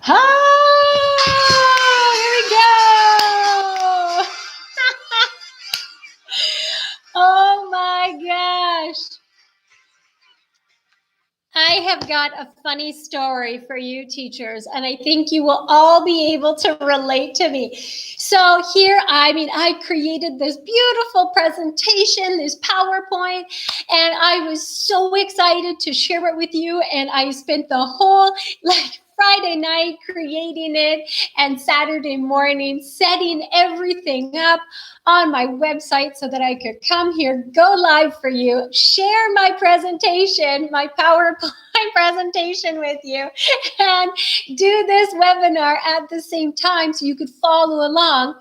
Oh, here we go. Oh my gosh. I have got a funny story for you teachers, and I think you will all be able to relate to me. So here, I created this beautiful presentation, this PowerPoint, and I was so excited to share it with you, and I spent the whole Friday night creating it and Saturday morning setting everything up on my website so that I could come here, go live for you, share my presentation, my PowerPoint presentation with you, and do this webinar at the same time so you could follow along.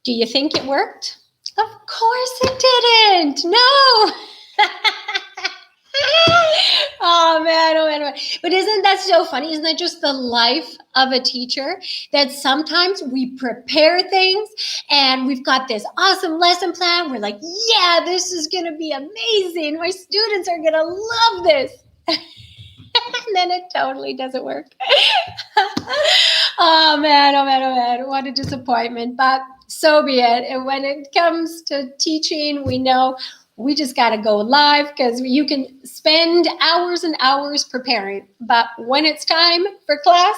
Do you think it worked? Of course it didn't. No. Oh man. But isn't that so funny? Isn't that just the life of a teacher? That sometimes we prepare things and we've got this awesome lesson plan. We're like, yeah, this is going to be amazing. My students are going to love this. And then it totally doesn't work. Oh man. What a disappointment. But so be it. And when it comes to teaching, we know we just got to go live because you can spend hours and hours preparing. But when it's time for class,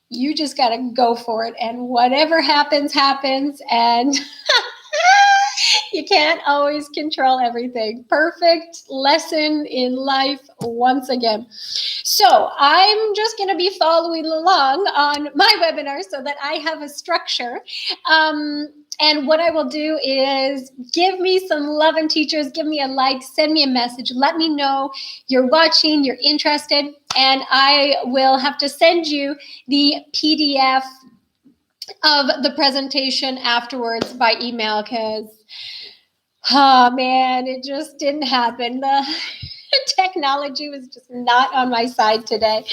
you just got to go for it. And whatever happens, happens. And you can't always control everything. Perfect lesson in life once again. So I'm just going to be following along on my webinar so that I have a structure. And what I will do is give me some love, and teachers, give me a like, send me a message, let me know you're watching, you're interested, and I will have to send you the PDF of the presentation afterwards by email because, oh man, it just didn't happen. The technology was just not on my side today.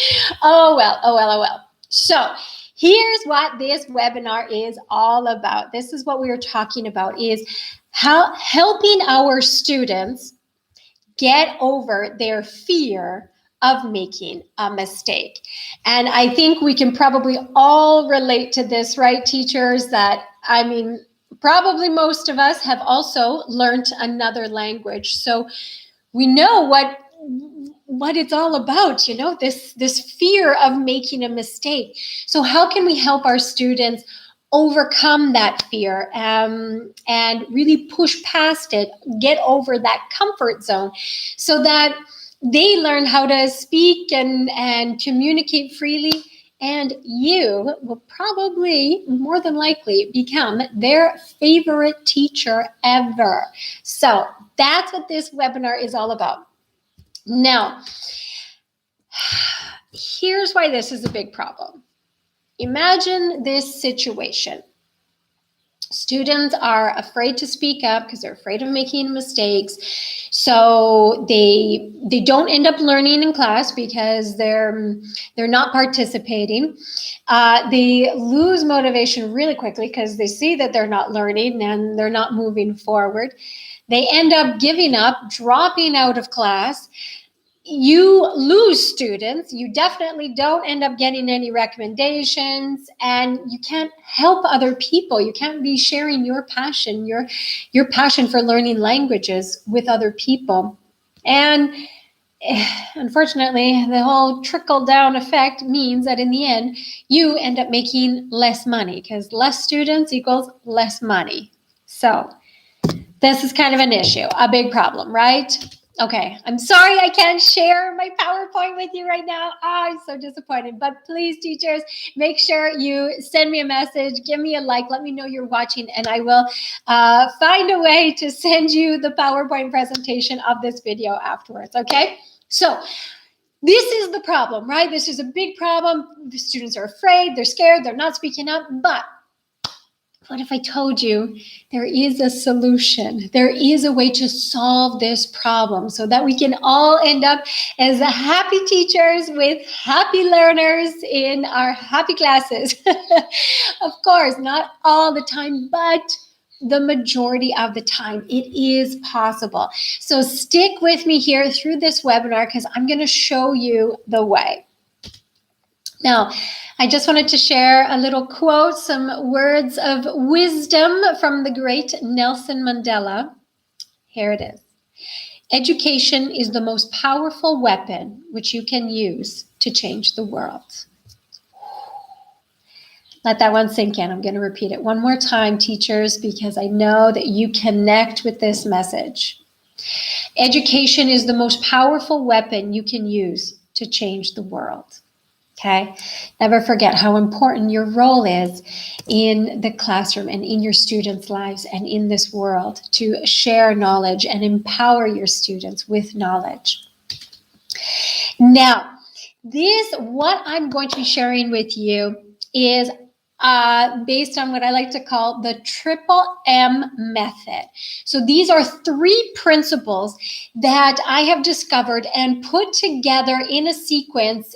Oh well. So here's what this webinar is all about. This is what we are talking about, is how helping our students get over their fear of making a mistake. And I think we can probably all relate to this, right, teachers? Probably most of us have also learned another language. So we know what it's all about, this fear of making a mistake. So how can we help our students overcome that fear and really push past it, get over that comfort zone so that they learn how to speak and communicate freely, and you will probably, more than likely, become their favorite teacher ever. So that's what this webinar is all about. Now, here's why this is a big problem. Imagine this situation. Students are afraid to speak up because they're afraid of making mistakes. So they don't end up learning in class because they're not participating. They lose motivation really quickly because they see that they're not learning and they're not moving forward. They end up giving up, dropping out of class. You lose students. You definitely don't end up getting any recommendations, and you can't help other people. You can't be sharing your passion, your passion for learning languages with other people. And unfortunately, the whole trickle-down effect means that in the end, you end up making less money because less students equals less money. So this is kind of an issue, a big problem, right? Okay, I'm sorry I can't share my PowerPoint with you right now. I'm so disappointed. But please, teachers, make sure you send me a message, give me a like, let me know you're watching, and I will find a way to send you the PowerPoint presentation of this video afterwards, okay? So this is the problem, right? This is a big problem. The students are afraid, they're scared, they're not speaking up, but what if I told you there is a solution? There is a way to solve this problem so that we can all end up as happy teachers with happy learners in our happy classes. Of course, not all the time, but the majority of the time it is possible. So stick with me here through this webinar because I'm going to show you the way. Now, I just wanted to share a little quote, some words of wisdom from the great Nelson Mandela. Here it is. Education is the most powerful weapon which you can use to change the world. Let that one sink in. I'm going to repeat it one more time, teachers, because I know that you connect with this message. Education is the most powerful weapon you can use to change the world. Okay? Never forget how important your role is in the classroom and in your students' lives and in this world to share knowledge and empower your students with knowledge. Now, what I'm going to be sharing with you is based on what I like to call the triple M method. So these are 3 principles that I have discovered and put together in a sequence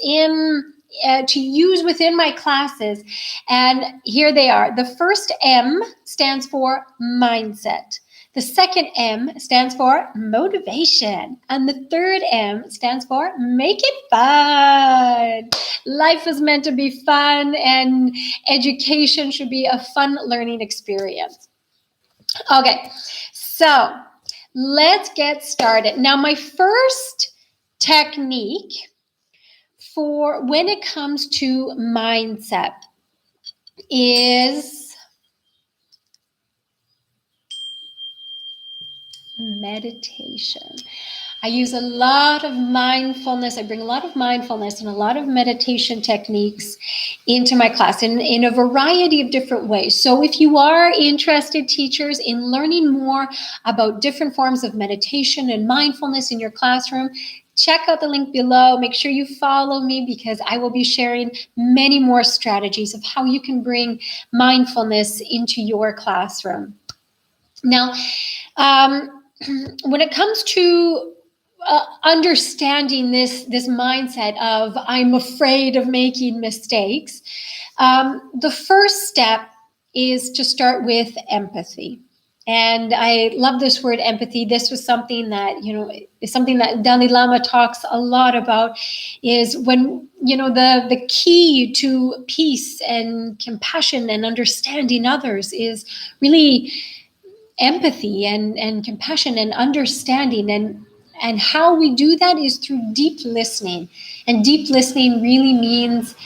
to use within my classes. And here they are. The first M stands for mindset. The second M stands for motivation. And the third M stands for make it fun. Life is meant to be fun, and education should be a fun learning experience. Okay, so let's get started. Now, my first technique for when it comes to mindset is meditation. I use a lot of mindfulness. I bring a lot of mindfulness and a lot of meditation techniques into my class in a variety of different ways. So if you are interested, teachers, in learning more about different forms of meditation and mindfulness in your classroom, check out the link below. Make sure you follow me, because I will be sharing many more strategies of how you can bring mindfulness into your classroom. Now, when it comes to understanding this mindset of I'm afraid of making mistakes, the first step is to start with empathy. And I love this word empathy. This was something that, is something that Dalai Lama talks a lot about, is when, the key to peace and compassion and understanding others is really empathy and compassion and understanding. And how we do that is through deep listening. And deep listening really means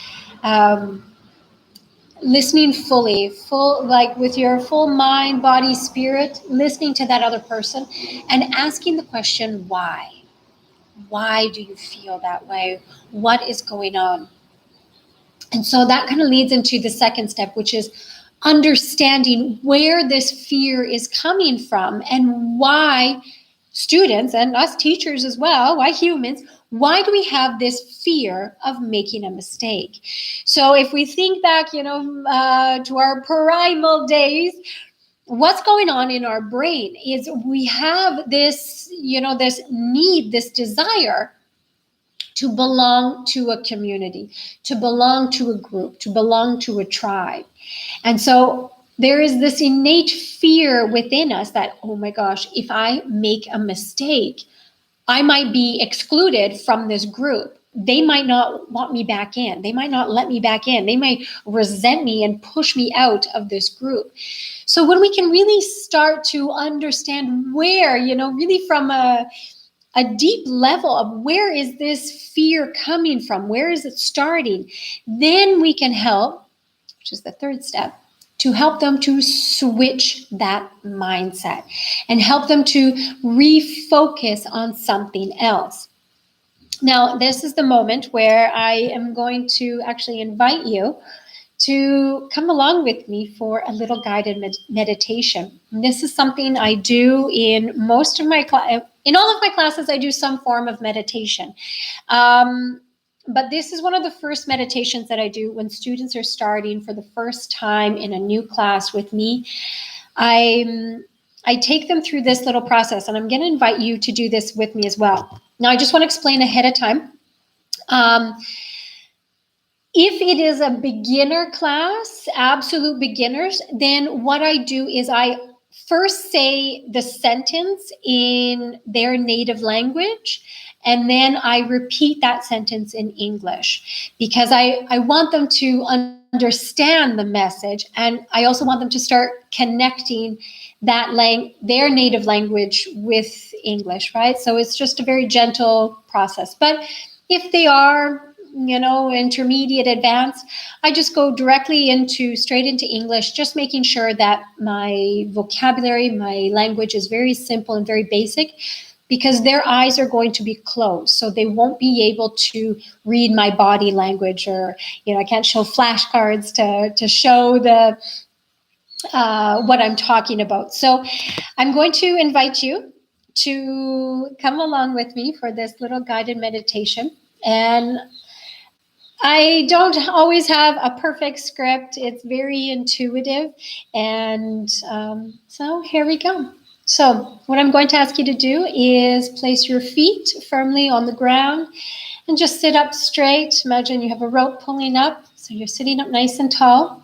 listening fully, like with your full mind, body, spirit, listening to that other person and asking the question, why? Why do you feel that way? What is going on? And so that kind of leads into the second step, which is understanding where this fear is coming from and why students and us teachers as well, why humans, why do we have this fear of making a mistake? So if we think back, to our primal days, what's going on in our brain is we have this, this need, this desire to belong to a community, to belong to a group, to belong to a tribe. And so there is this innate fear within us that, oh my gosh, if I make a mistake, I might be excluded from this group. They might not want me back in. They might not let me back in. They might resent me and push me out of this group. So when we can really start to understand where, really from a deep level of where is this fear coming from? Where is it starting? Then we can help, which is the third step, to help them to switch that mindset and help them to refocus on something else. Now, this is the moment where I am going to actually invite you to come along with me for a little guided meditation. And this is something I do in most of my in all of my classes. I do some form of meditation. But this is one of the first meditations that I do when students are starting for the first time in a new class with me. I take them through this little process, and I'm going to invite you to do this with me as well. Now, I just want to explain ahead of time. If it is a beginner class, absolute beginners, then what I do is I first say the sentence in their native language, And then I repeat that sentence in English because I want them to understand the message. And I also want them to start connecting their native language with English, right? So it's just a very gentle process. But if they are, intermediate, advanced, I just go straight into English, just making sure that my vocabulary, my language is very simple and very basic, because their eyes are going to be closed. So they won't be able to read my body language, or, I can't show flashcards to show what I'm talking about. So I'm going to invite you to come along with me for this little guided meditation. And I don't always have a perfect script. It's very intuitive. And so here we go. So what I'm going to ask you to do is place your feet firmly on the ground and just sit up straight. Imagine you have a rope pulling up, so you're sitting up nice and tall.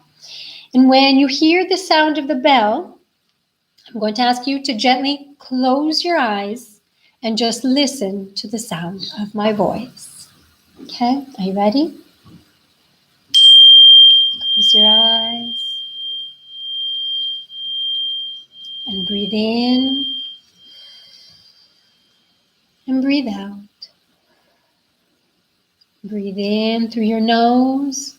And when you hear the sound of the bell, I'm going to ask you to gently close your eyes and just listen to the sound of my voice. Okay, are you ready? Close your eyes and breathe in and breathe out. Breathe in through your nose.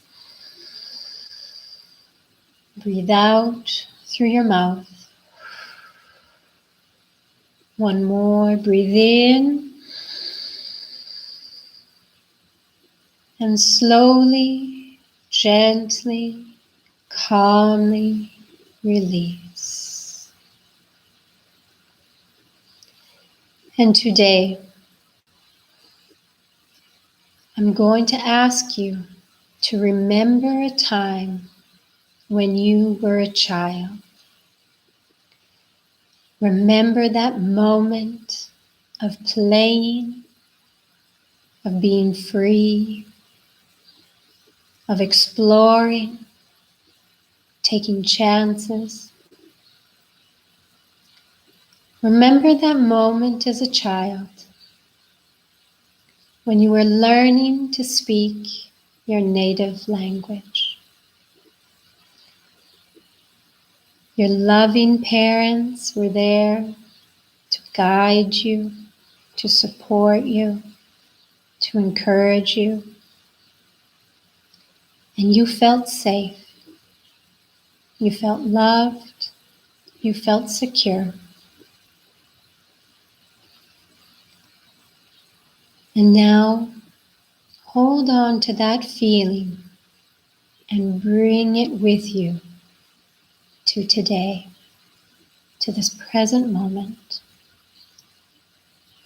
Breathe out through your mouth. One more. Breathe in and slowly, gently, calmly release. And today, I'm going to ask you to remember a time when you were a child. Remember that moment of playing, of being free, of exploring, taking chances. Remember that moment as a child when you were learning to speak your native language. Your loving parents were there to guide you, to support you, to encourage you. And you felt safe. You felt loved. You felt secure. And now, hold on to that feeling and bring it with you to today, to this present moment.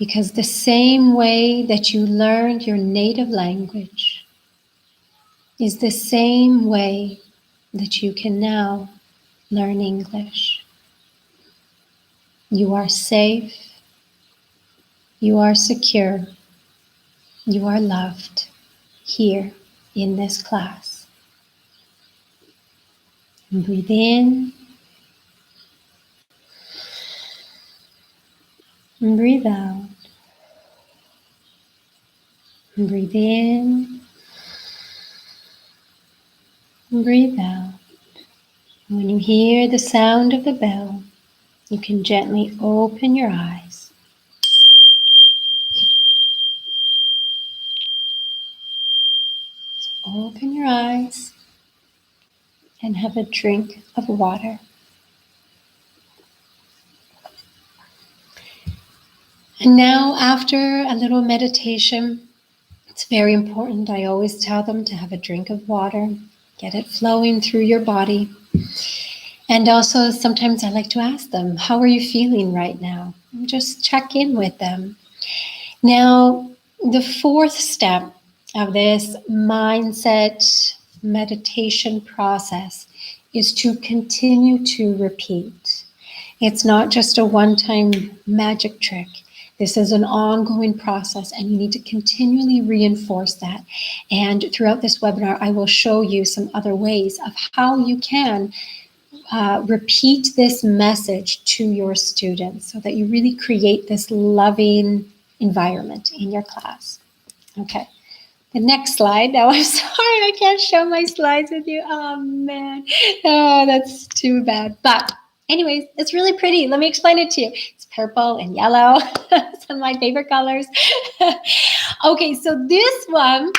Because the same way that you learned your native language is the same way that you can now learn English. You are safe. You are secure. You are loved here in this class. And breathe in and breathe out. And breathe in and breathe out. And when you hear the sound of the bell, you can gently open your eyes. So open your eyes and have a drink of water. And now, after a little meditation, it's very important. I always tell them to have a drink of water, get it flowing through your body. And also, sometimes I like to ask them, how are you feeling right now? Just check in with them. Now, the fourth step of this mindset meditation process is to continue to repeat. It's not just a one-time magic trick. This is an ongoing process, and you need to continually reinforce that. And throughout this webinar, I will show you some other ways of how you can repeat this message to your students so that you really create this loving environment in your class. Okay. The next slide. Now, I'm sorry I can't show my slides with you. Oh, man. Oh, that's too bad. But anyways, it's really pretty. Let me explain it to you. It's purple and yellow. Some of my favorite colors. Okay, so this one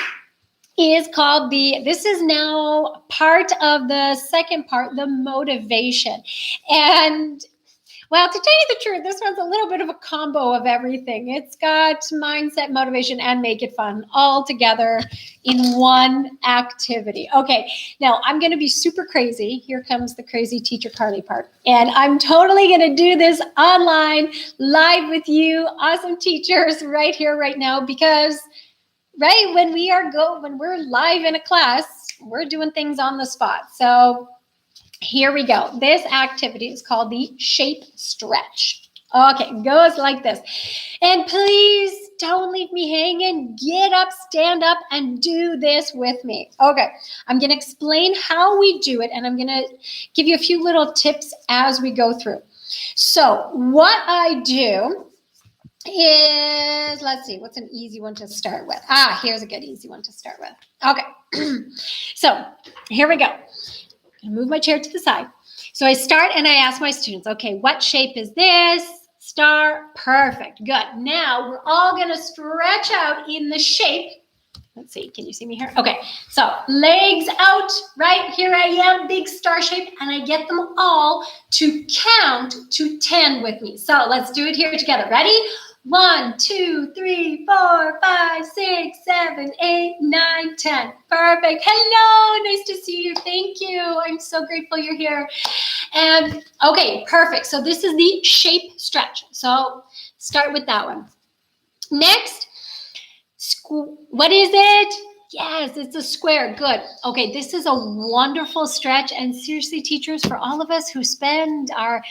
is called this is now part of the second part, the motivation. And well, to tell you the truth, this one's a little bit of a combo of everything. It's got mindset, motivation, and make it fun all together in one activity. Okay, now I'm going to be super crazy. Here comes the crazy teacher Carly part. And I'm totally going to do this online, live with you, awesome teachers right here, right now, because right when we're live in a class, we're doing things on the spot. So here we go. This activity is called the shape stretch. Okay, goes like this. And please don't leave me hanging. Get up, stand up, and do this with me. Okay, I'm going to explain how we do it, and I'm going to give you a few little tips as we go through. So what I do is, let's see, what's an easy one to start with? Here's a good easy one to start with. Okay, so here we go. I move my chair to the side. So I start and I ask my students, okay, what shape is this? Star, perfect, good. Now we're all gonna stretch out in the shape. Let's see, can you see me here? Okay, so legs out, right? Here I am, big star shape, and I get them all to count to 10 with me. So let's do it here together. Ready? 1, 2, 3, 4, 5, 6, 7, 8, 9, 10. Perfect. Hello, nice to see you. Thank you. I'm so grateful you're here. And okay, perfect. So this is the shape stretch. So start with that one. Next, what is it? Yes, it's a square. Good. Okay, this is a wonderful stretch. And seriously, teachers, for all of us who spend our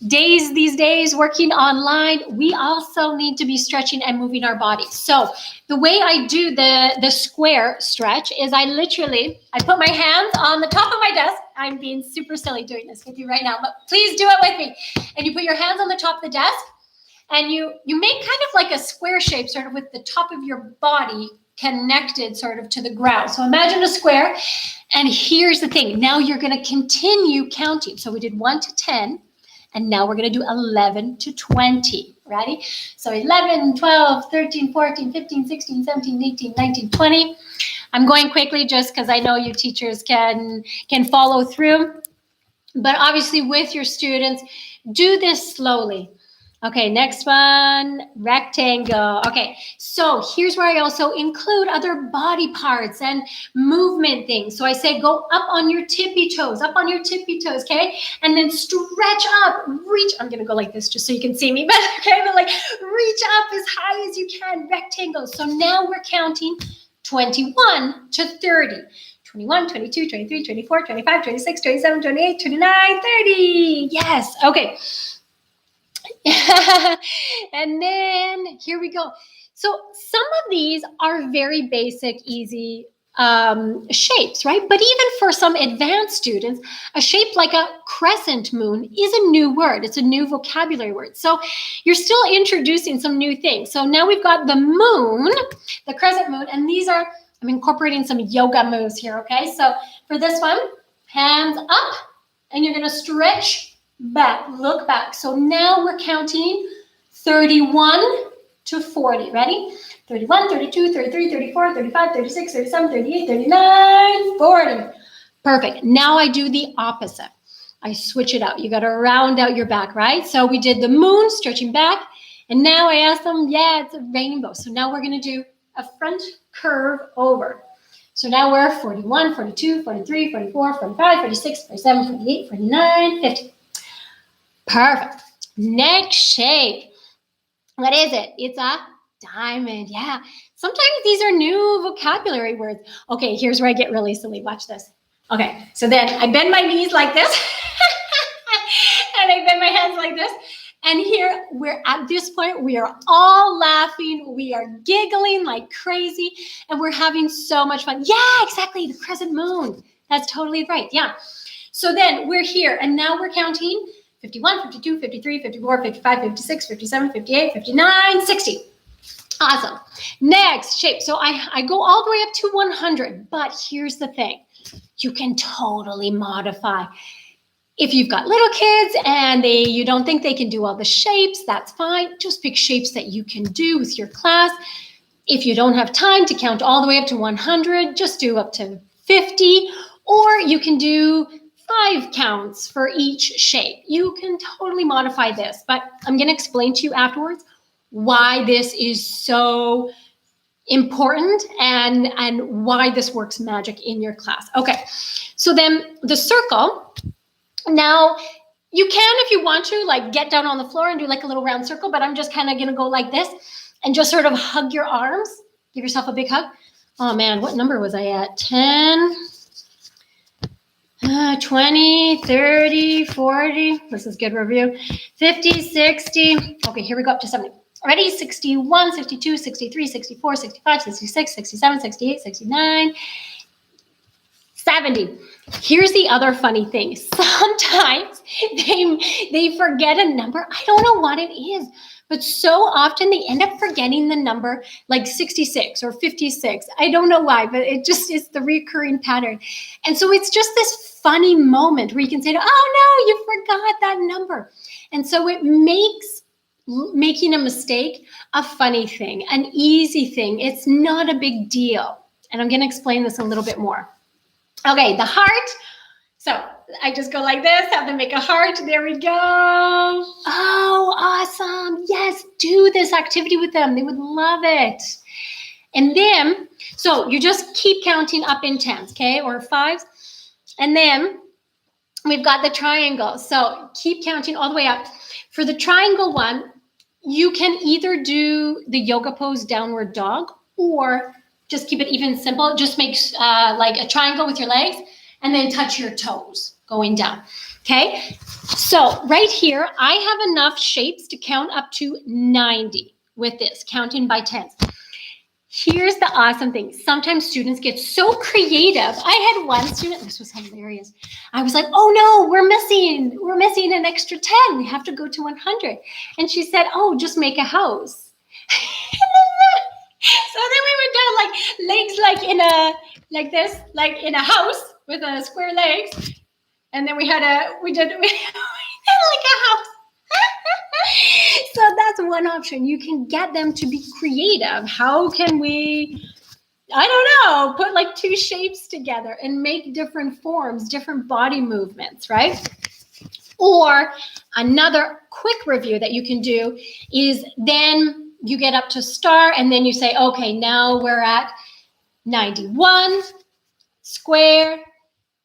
days these days working online, we also need to be stretching and moving our bodies. So the way I do the square stretch is I put my hands on the top of my desk. I'm being super silly doing this with you right now, but please do it with me. And you put your hands on the top of the desk and you make kind of like a square shape, sort of with the top of your body connected sort of to the ground. So imagine a square. And here's the thing. Now you're going to continue counting. So we did 1 to 10. And now we're going to do 11 to 20. Ready? So 11, 12, 13, 14, 15, 16, 17, 18, 19, 20. I'm going quickly just because I know you teachers can follow through. But obviously with your students, do this slowly. Okay, next one, rectangle. Okay, so here's where I also include other body parts and movement things. So I say go up on your tippy toes, okay? And then stretch up, reach. I'm gonna go like this just so you can see me better, okay? But like reach up as high as you can, rectangle. So now we're counting 21 to 30. 21, 22, 23, 24, 25, 26, 27, 28, 29, 30. Yes, okay. And then here we go. So some of these are very basic, easy shapes, right? But even for some advanced students, a shape like a crescent moon is a new word. It's a new vocabulary word. So you're still introducing some new things. So now we've got the moon, the crescent moon, and I'm incorporating some yoga moves here, okay? So for this one, hands up, and you're going to stretch back, look back. So now we're counting 31 to 40. Ready? 31, 32, 33, 34, 35, 36, 37, 38, 39, 40. Perfect. Now I do the opposite. I switch it out. You got to round out your back, right? So we did the moon, stretching back. And now I asked them, yeah, it's a rainbow. So now we're going to do a front curve over. So now we're 41, 42, 43, 44, 45, 46, 47, 48, 49, 50. Perfect. Next shape. What is it? It's a diamond. Yeah. Sometimes these are new vocabulary words. Okay, here's where I get really silly. Watch this. Okay, so then I bend my knees like this. And I bend my hands like this. And here, we're at this point, we are all laughing. We are giggling like crazy. And we're having so much fun. Yeah, exactly. The crescent moon. That's totally right. Yeah. So then we're here. And now we're counting 51, 52, 53, 54, 55, 56, 57, 58, 59, 60. Awesome. Next shape. So I go all the way up to 100, but here's the thing. You can totally modify. If you've got little kids and you don't think they can do all the shapes, that's fine. Just pick shapes that you can do with your class. If you don't have time to count all the way up to 100, just do up to 50, or you can do 5 counts for each shape. You can totally modify this, but I'm going to explain to you afterwards why this is so important and why this works magic in your class. Okay, so then the circle. Now, you can, if you want to, like get down on the floor and do like a little round circle, but I'm just kind of going to go like this and just sort of hug your arms. Give yourself a big hug. Oh man, what number was I at? 10, 20, 30, 40. This is good review. 50, 60. Okay, here we go up to 70. Ready? 61, 62, 63, 64, 65, 66, 67, 68, 69, 70. Here's the other funny thing. Sometimes they forget a number. I don't know what it is, but so often they end up forgetting the number like 66 or 56. I don't know why, but it just is the recurring pattern. And so it's just this funny moment where you can say, oh no, you forgot that number. And so it makes making a mistake a funny thing, an easy thing. It's not a big deal. And I'm going to explain this a little bit more. Okay, the heart. So I just go like this, have them make a heart. There we go. Oh, awesome. Yes, do this activity with them. They would love it. And then, so you just keep counting up in tens, okay, or fives. And then we've got the triangle. So keep counting all the way up. For the triangle one, you can either do the yoga pose downward dog or just keep it even simple. Just make like a triangle with your legs and then touch your toes going down. Okay. So right here, I have enough shapes to count up to 90 with this, counting by tens. Here's the awesome thing. Sometimes students get so creative. I had one student, this was hilarious. I was like, oh no, we're missing an extra 10. We have to go to 100. And she said, oh, just make a house. So then we went down like legs like this, like in a house with a square legs. And then we did like a house. So that's one option. You can get them to be creative. How can we, I don't know, put like 2 shapes together and make different forms, different body movements, right? Or another quick review that you can do is then you get up to star and then you say, okay, now we're at 91, square,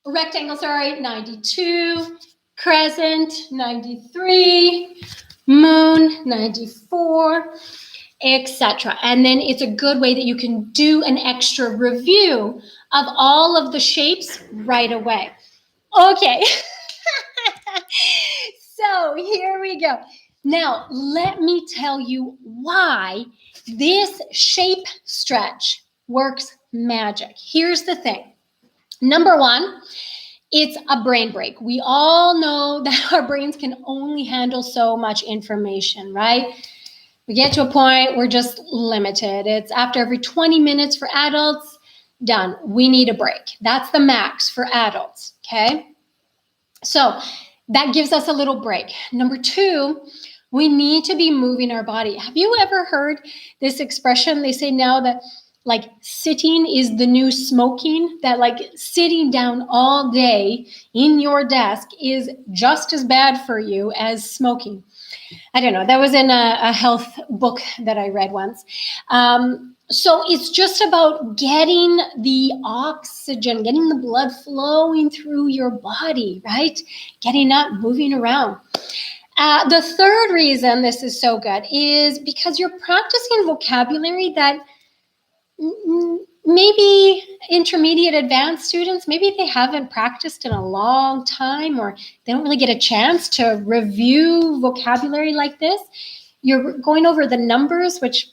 rectangle, 92, crescent, 93, moon, 94, etc. And then it's a good way that you can do an extra review of all of the shapes right away. Okay. So here we go. Now, let me tell you why this shape stretch works magic. Here's the thing. Number one, it's a brain break. We all know that our brains can only handle so much information, right? We get to a point, we're just limited. It's after every 20 minutes for adults, done. We need a break. That's the max for adults, okay? So that gives us a little break. Number two, we need to be moving our body. Have you ever heard this expression? They say now that like sitting is the new smoking, that like sitting down all day in your desk is just as bad for you as smoking. I don't know. That was in a health book that I read once. So it's just about getting the oxygen, getting the blood flowing through your body, right? Getting up, moving around. The third reason this is so good is because you're practicing vocabulary that maybe intermediate advanced students, maybe they haven't practiced in a long time or they don't really get a chance to review vocabulary like this. You're going over the numbers, which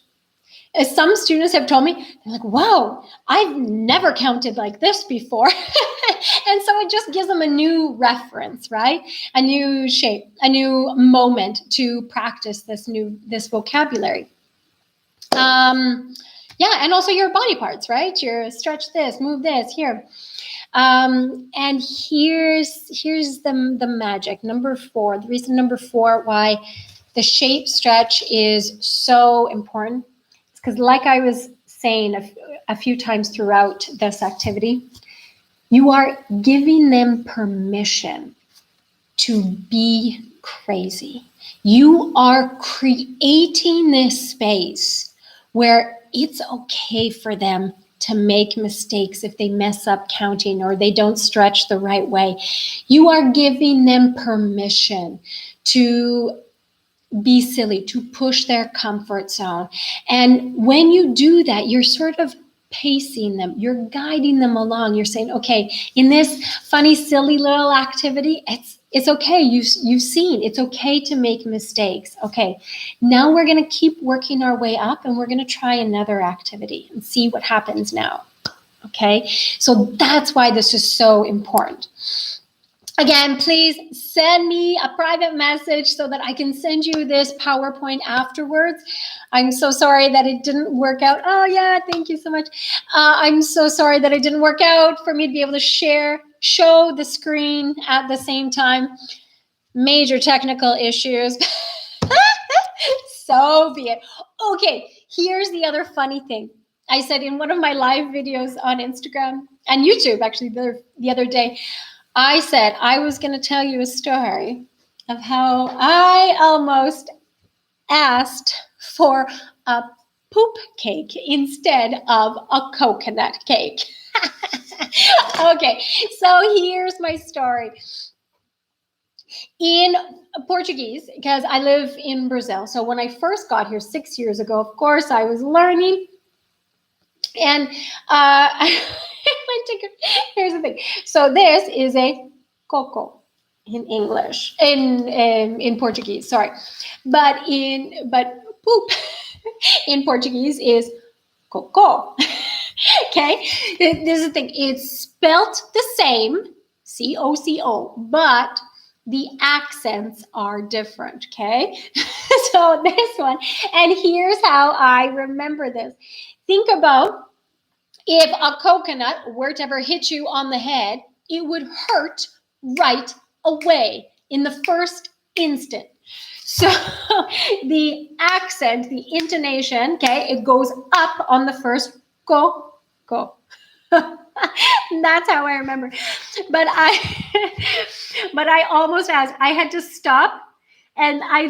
as some students have told me, they're like, wow, I've never counted like this before. And so it just gives them a new reference, right? A new shape, a new moment to practice this vocabulary. Yeah, and also your body parts, right? Your stretch this, move this here. And here's the magic. Number 4, the reason number 4 why the shape stretch is so important is because, like I was saying a few times throughout this activity, you are giving them permission to be crazy. You are creating this space where it's okay for them to make mistakes if they mess up counting or they don't stretch the right way. You are giving them permission to be silly, to push their comfort zone. And when you do that, you're sort of pacing them, you're guiding them along. You're saying, okay, in this funny, silly little activity, it's okay. You've seen it's okay to make mistakes. Okay, now we're going to keep working our way up and we're going to try another activity and see what happens now. Okay, so that's why this is so important. Again, please send me a private message so that I can send you this PowerPoint afterwards. I'm so sorry that it didn't work out. Oh, yeah, thank you so much. I'm so sorry that it didn't work out for me to be able to show the screen at the same time. Major technical issues. So be it. Okay, here's the other funny thing. I said in one of my live videos on Instagram and YouTube, actually, the other day, I said I was going to tell you a story of how I almost asked for a poop cake instead of a coconut cake. Okay, so here's my story. In Portuguese, because I live in Brazil, so when I first got here 6 years ago, of course, I was learning. And here's the thing. So this is a coco in English, in Portuguese, sorry. But poop in Portuguese is coco. Okay? This is the thing. It's spelt the same, C-O-C-O, but the accents are different, okay? So this one, and here's how I remember this. Think about if a coconut were to ever hit you on the head, it would hurt right away in the first instant. So the accent, the intonation, okay, it goes up on the first go. That's how I remember. But I almost asked. I had to stop, and I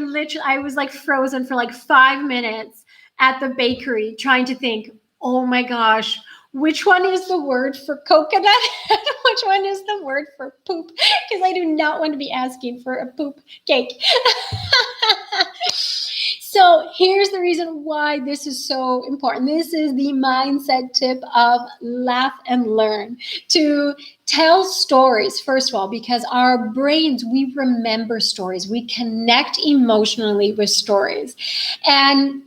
was like frozen for like 5 minutes at the bakery trying to think, oh my gosh, which one is the word for coconut? Which one is the word for poop? Because I do not want to be asking for a poop cake. So here's the reason why this is so important. This is the mindset tip of laugh and learn. To tell stories, first of all, because our brains, we remember stories. We connect emotionally with stories. And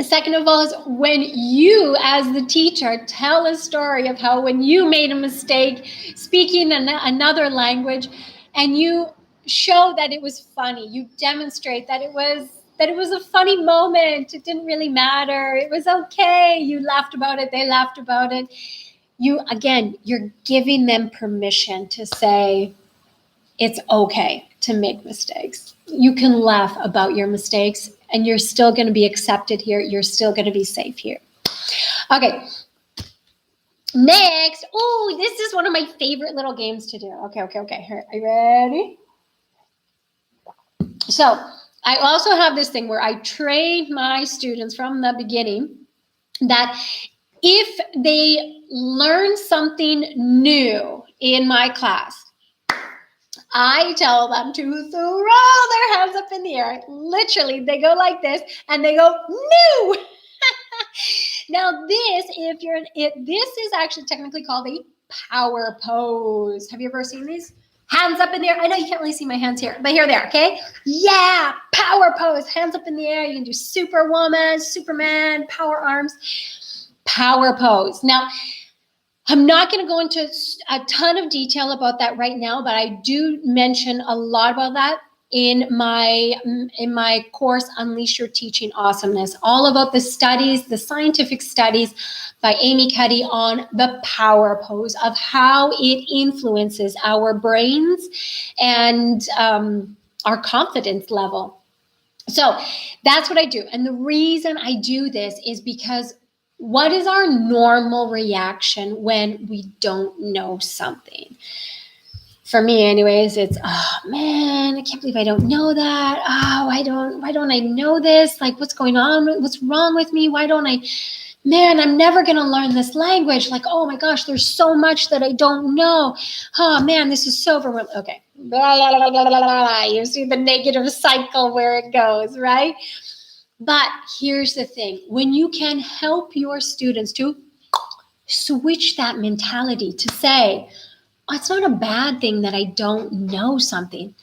second of all is when you, as the teacher, tell a story of how when you made a mistake speaking another language and you show that it was funny, you demonstrate that it was a funny moment. It didn't really matter. It was okay. You laughed about it. They laughed about it. You're giving them permission to say it's okay to make mistakes. You can laugh about your mistakes and you're still going to be accepted here. You're still going to be safe here. Okay. Next. Oh, this is one of my favorite little games to do. Okay. Here, are you ready? So I also have this thing where I train my students from the beginning that if they learn something new in my class, I tell them to throw their hands up in the air. Literally, they go like this and they go, "No!" Now, this is actually technically called a power pose. Have you ever seen these? Hands up in the air. I know you can't really see my hands here, but here they are, okay? Yeah, power pose. Hands up in the air. You can do Superwoman, Superman, power arms, power pose. Now, I'm not going to go into a ton of detail about that right now, but I do mention a lot about that in my course, Unleash Your Teaching Awesomeness, all about the studies, the scientific studies by Amy Cuddy on the power pose, of how it influences our brains and our confidence level. So that's what I do. And the reason I do this is because what is our normal reaction when we don't know something? For me anyways, it's, oh man, I can't believe I don't know that. Oh, why don't I know this? Like, what's going on? What's wrong with me? Why don't I? Man, I'm never going to learn this language. Like, oh my gosh, there's so much that I don't know. Oh man, this is so overwhelming. Okay. Blah, blah, blah, blah, blah, blah. You see the negative cycle where it goes, right? But here's the thing. When you can help your students to switch that mentality to say, oh, it's not a bad thing that I don't know something.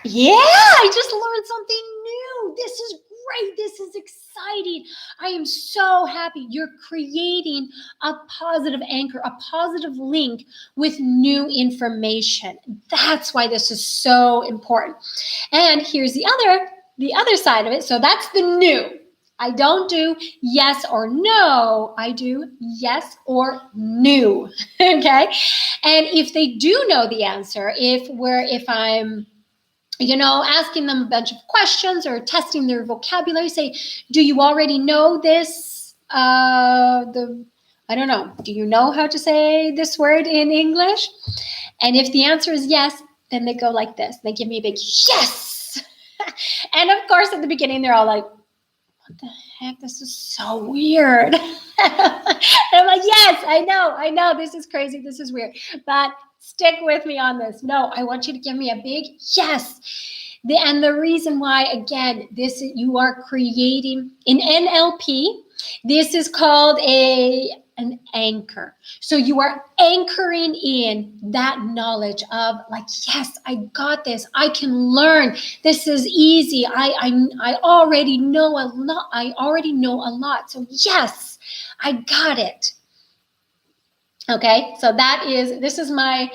Yeah, I just learned something new. This is great. This is exciting. I am so happy. You're creating a positive anchor, a positive link with new information. That's why this is so important. And here's the other side of it. So that's the new. I don't do yes or no. I do yes or new. Okay. And if they do know the answer, if I'm asking them a bunch of questions or testing their vocabulary, say, do you already know this? I don't know. Do you know how to say this word in English? And if the answer is yes, then they go like this. They give me a big yes. And of course, at the beginning, they're all like, what the heck? This is so weird. And I'm like, yes, I know. This is crazy. This is weird. But stick with me on this. No, I want you to give me a big yes. And the reason why, again, you are creating in NLP, this is called an anchor. So you are anchoring in that knowledge of like, yes, I got this. I can learn. This is easy. I already know a lot. So yes, I got it. Okay, so this is one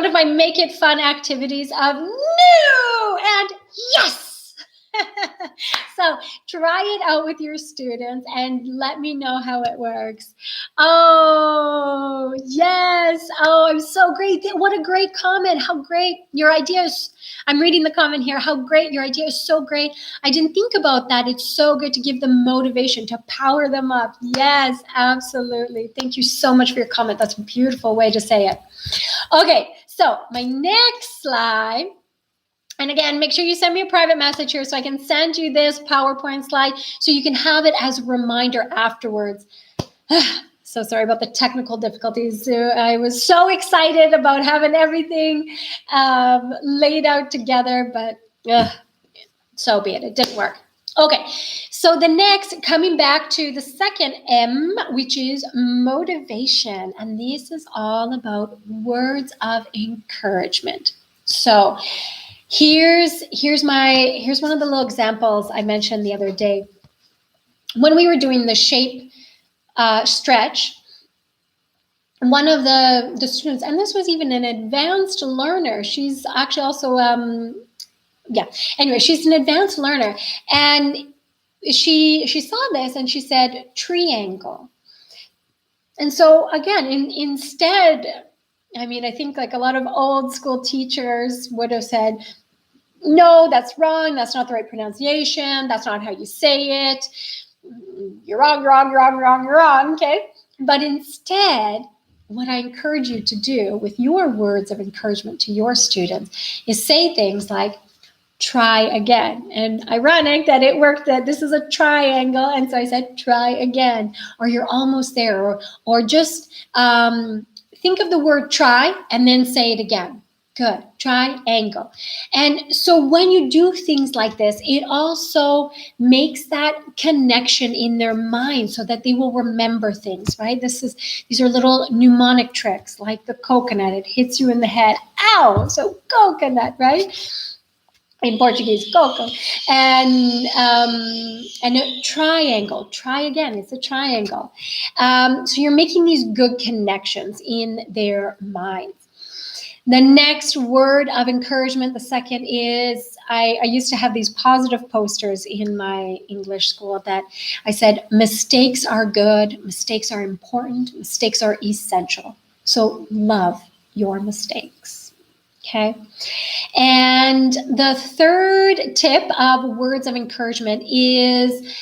of my make it fun activities of new and yes. So try it out with your students and let me know how it works. Oh, yes. Oh, I'm so great. What a great comment. How great your idea is. I'm reading the comment here. How great. Your idea is so great. I didn't think about that. It's so good to give them motivation, to power them up. Yes, absolutely. Thank you so much for your comment. That's a beautiful way to say it. Okay, so my next slide. And again, make sure you send me a private message here so I can send you this PowerPoint slide so you can have it as a reminder afterwards. So sorry about the technical difficulties. I was so excited about having everything laid out together, but so be it. It didn't work. Okay, so coming back to the second M, which is motivation. And this is all about words of encouragement. So here's one of the little examples I mentioned the other day. When we were doing the shape stretch, one of the students, and this was even an advanced learner, she's actually also, she's an advanced learner, and she saw this and she said triangle. And so again, instead, I think like a lot of old school teachers would have said, no, that's wrong. That's not the right pronunciation. That's not how you say it. You're wrong. Okay. But instead, what I encourage you to do with your words of encouragement to your students is say things like, try again. And ironic that it worked, that this is a triangle. And so I said, try again, or you're almost there, or just think of the word try and then say it again. Good. Triangle. And so when you do things like this, it also makes that connection in their mind so that they will remember things, right? These are little mnemonic tricks, like the coconut. It hits you in the head. Ow! So coconut, right? In Portuguese, coco. And a triangle. Try again. It's a triangle. So you're making these good connections in their minds. The next word of encouragement, the second is, I used to have these positive posters in my English school that I said, mistakes are good, mistakes are important, mistakes are essential. So love your mistakes. Okay. And the third tip of words of encouragement is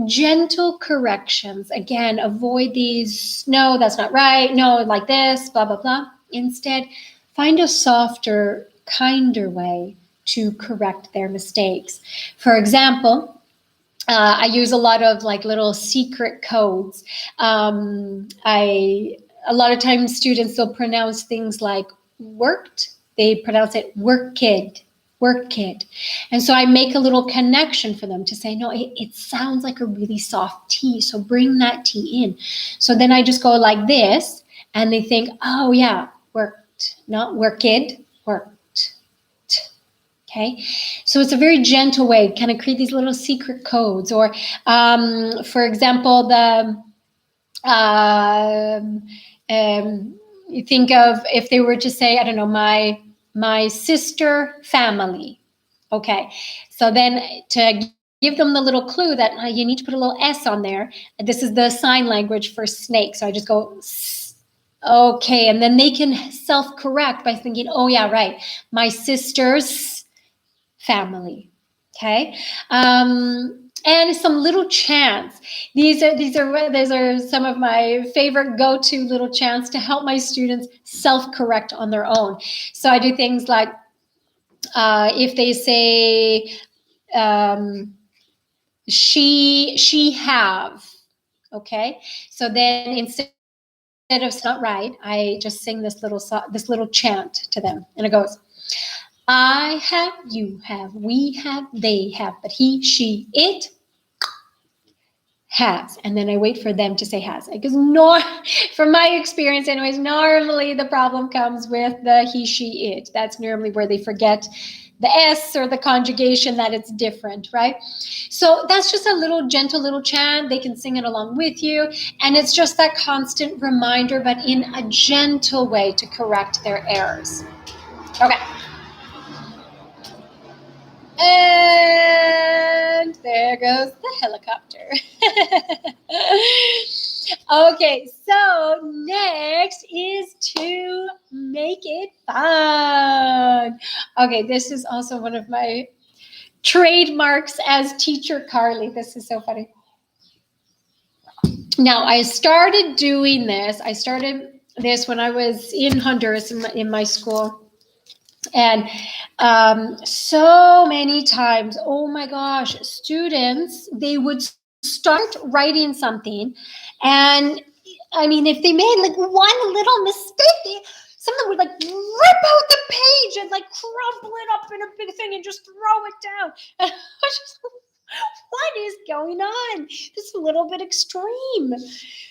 gentle corrections. Again, avoid these, no, that's not right, no, like this, blah, blah, blah. Instead, find a softer, kinder way to correct their mistakes. For example, I use a lot of like little secret codes. A lot of times students will pronounce things like worked. They pronounce it work kid, work kid. And so I make a little connection for them to say, no, it sounds like a really soft T. So bring that T in. So then I just go like this and they think, oh yeah, worked, not work kid, worked. Okay, so it's a very gentle way, kind of create these little secret codes. Or, for example, you think of if they were to say, I don't know, my sister family. Okay, so then to give them the little clue that you need to put a little S on there. This is the sign language for snake. So I just go, okay, and then they can self-correct by thinking, oh yeah, right, my sister's family. Okay. And some little chants. These are some of my favorite go-to little chants to help my students self-correct on their own. So I do things like if they say she have, okay. So then instead of it's not right, I just sing this little chant to them, and it goes, I have, you have, we have, they have, but he, she, it has. And then I wait for them to say has. Because from my experience anyways, normally the problem comes with the he, she, it. That's normally where they forget the S or the conjugation, that it's different, right? So that's just a little gentle little chant. They can sing it along with you. And it's just that constant reminder, but in a gentle way to correct their errors. Okay. And there goes the helicopter. Okay, so next is to make it fun. Okay, this is also one of my trademarks as teacher Carly. This is so funny. Now, I started doing this. I started this when I was in Honduras in my school. And so many times, oh my gosh, students, they would start writing something. And I mean, if they made like one little mistake, some of them would like rip out the page and like crumple it up in a big thing and just throw it down. And I was just like, what is going on? This is a little bit extreme.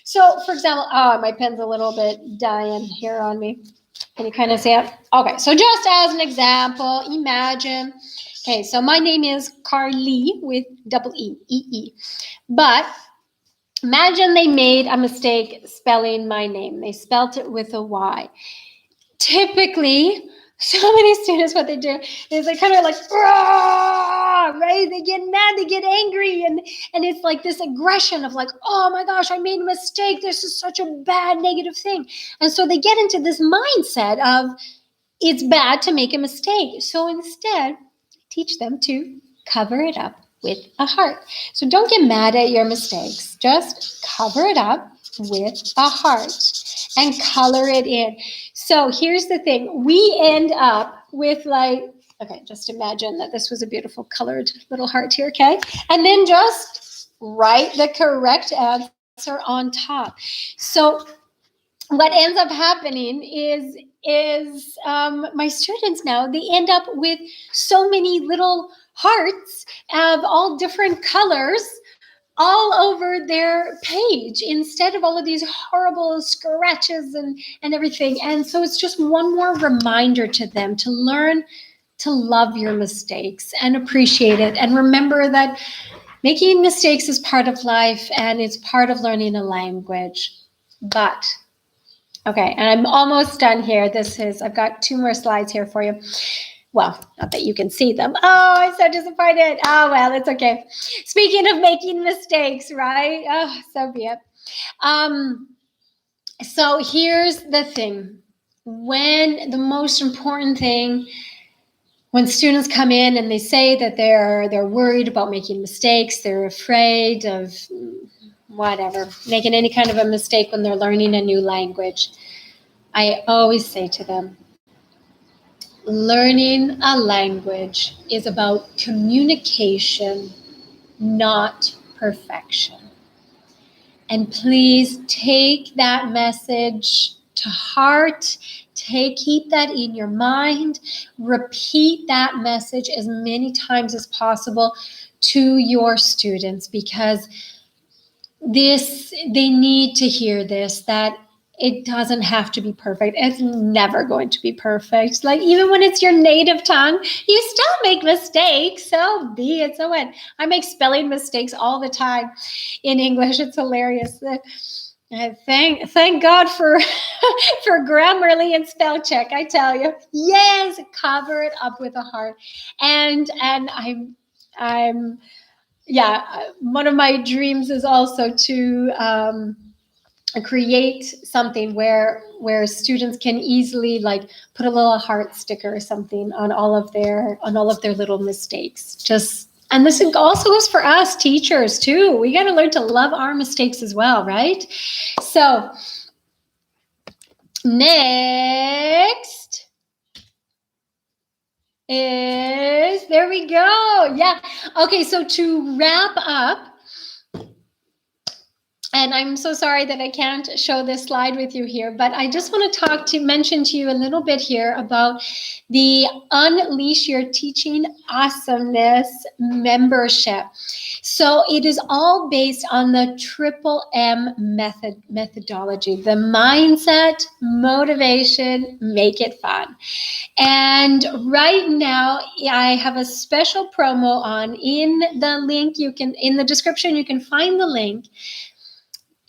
So, for example, my pen's a little bit dying here on me. Can you kind of see it? Okay, so just as an example, imagine, okay, so my name is Carly with double E, E-E. But imagine they made a mistake spelling my name. They spelt it with a Y. Typically, so many students, what they do is they kind of like, right? They get mad, they get angry, and it's like this aggression of like, oh my gosh, I made a mistake. This is such a bad negative thing. And so they get into this mindset of it's bad to make a mistake. So instead, teach them to cover it up with a heart. So don't get mad at your mistakes. Just cover it up with a heart and color it in. So here's the thing. We end up with like, okay, just imagine that this was a beautiful colored little heart here, okay? And then just write the correct answer on top. So what ends up happening is my students now, they end up with so many little hearts of all different colors all over their page instead of all of these horrible scratches and everything. And so it's just one more reminder to them to learn to love your mistakes and appreciate it. And remember that making mistakes is part of life and it's part of learning a language. But Okay, and I'm almost done here. I've got 2 more slides here for you. Well, not that you can see them. Oh, I'm so disappointed. Oh, well, it's okay. Speaking of making mistakes, right? Oh, so be it. So here's the thing. When the most important thing, when students come in and they say that they're worried about making mistakes, they're afraid of whatever, making any kind of a mistake when they're learning a new language, I always say to them, learning a language is about communication, not perfection. And please take that message to heart. Keep that in your mind. Repeat that message as many times as possible to your students, because they need to hear this, that it doesn't have to be perfect. It's never going to be perfect. Like, even when it's your native tongue, you still make mistakes. So be it. So what? I make spelling mistakes all the time in English. It's hilarious. Thank God for for Grammarly and spell check. I tell you, yes, cover it up with a heart. And I'm yeah. One of my dreams is also to create something where students can easily, like, put a little heart sticker or something on all of their little mistakes. And this also goes for us teachers too. We got to learn to love our mistakes as well, right? So next is, there we go. Yeah. Okay, so to wrap up, and I'm so sorry that I can't show this slide with you here, but I just want to mention to you a little bit here about the Unleash Your Teaching Awesomeness membership. So it is all based on the Triple M methodology: the mindset, motivation, make it fun. And right now, I have a special promo on. In the link, in the description, you can find the link.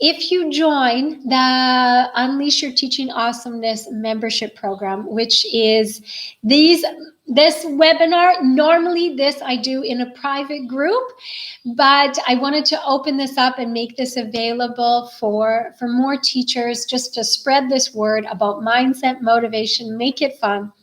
If you join the Unleash Your Teaching Awesomeness membership program, which is this webinar, normally this I do in a private group, but I wanted to open this up and make this available for more teachers, just to spread this word about mindset, motivation, make it fun.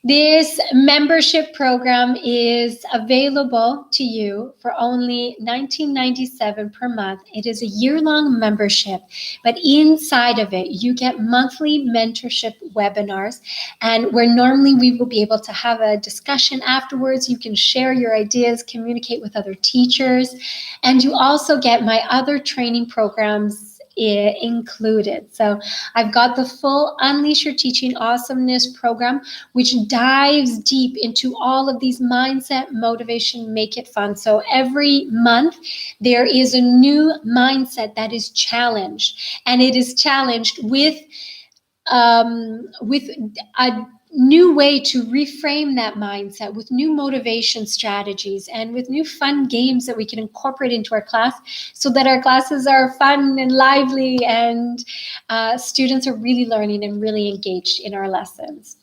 This membership program is available to you for only $19.97 per month. It is a year-long membership, but inside of it, you get monthly mentorship webinars, and where normally we will be able to have a discussion afterwards. You can share your ideas, communicate with other teachers, and you also get my other training programs included. So I've got the full Unleash Your Teaching Awesomeness program, which dives deep into all of these mindset, motivation, make it fun. So every month there is a new mindset that is challenged, and it is challenged with a new way to reframe that mindset, with new motivation strategies and with new fun games that we can incorporate into our class, so that our classes are fun and lively, and students are really learning and really engaged in our lessons.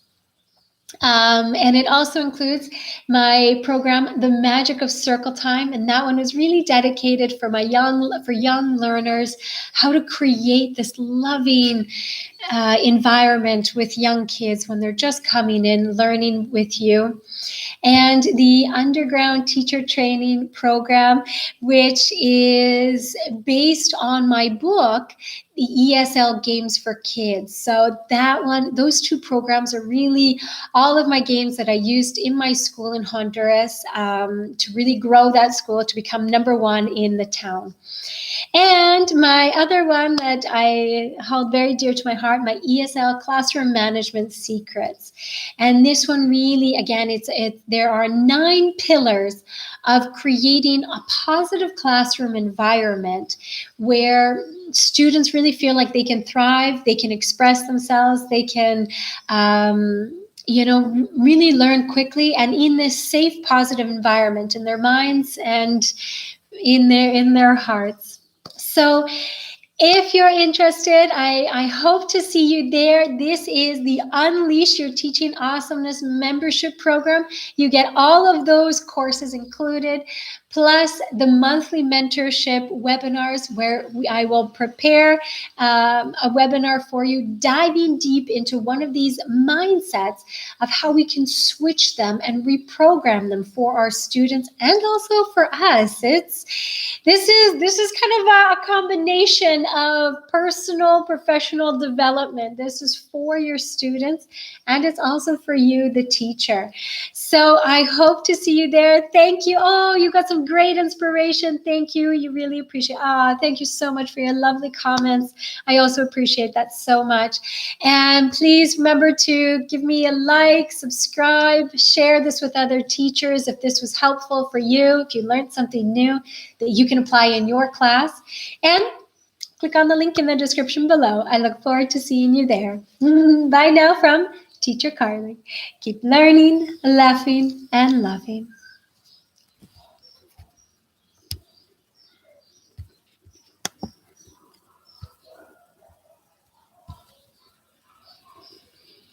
And it also includes my program, The Magic of Circle Time, and that one is really dedicated for young learners, how to create this loving environment with young kids when they're just coming in, learning with you. And the Underground Teacher Training Program, which is based on my book, the ESL Games for Kids. So those two programs are really all of my games that I used in my school in Honduras to really grow that school to become number one in the town. And my other one that I hold very dear to my heart, my ESL Classroom Management Secrets. And this one really, again, there are 9 pillars of creating a positive classroom environment where students really feel like they can thrive, they can express themselves, they can really learn quickly, and in this safe, positive environment in their minds and in their hearts. So If you're interested, I hope to see you there. This is the Unleash Your Teaching Awesomeness membership program. You get all of those courses included, plus the monthly mentorship webinars where I will prepare a webinar for you, diving deep into one of these mindsets of how we can switch them and reprogram them for our students and also for us. This is kind of a combination of personal, professional development. This is for your students, and it's also for you, the teacher. So I hope to see you there. Thank you. Oh, you got some great inspiration. Thank you. You really appreciate. Thank you so much for your lovely comments. I also appreciate that so much. And please remember to give me a like, subscribe, share this with other teachers if this was helpful for you, if you learned something new that you can apply in your class. And click on the link in the description below. I look forward to seeing you there. Bye now from Teacher Carly. Keep learning, laughing, and loving.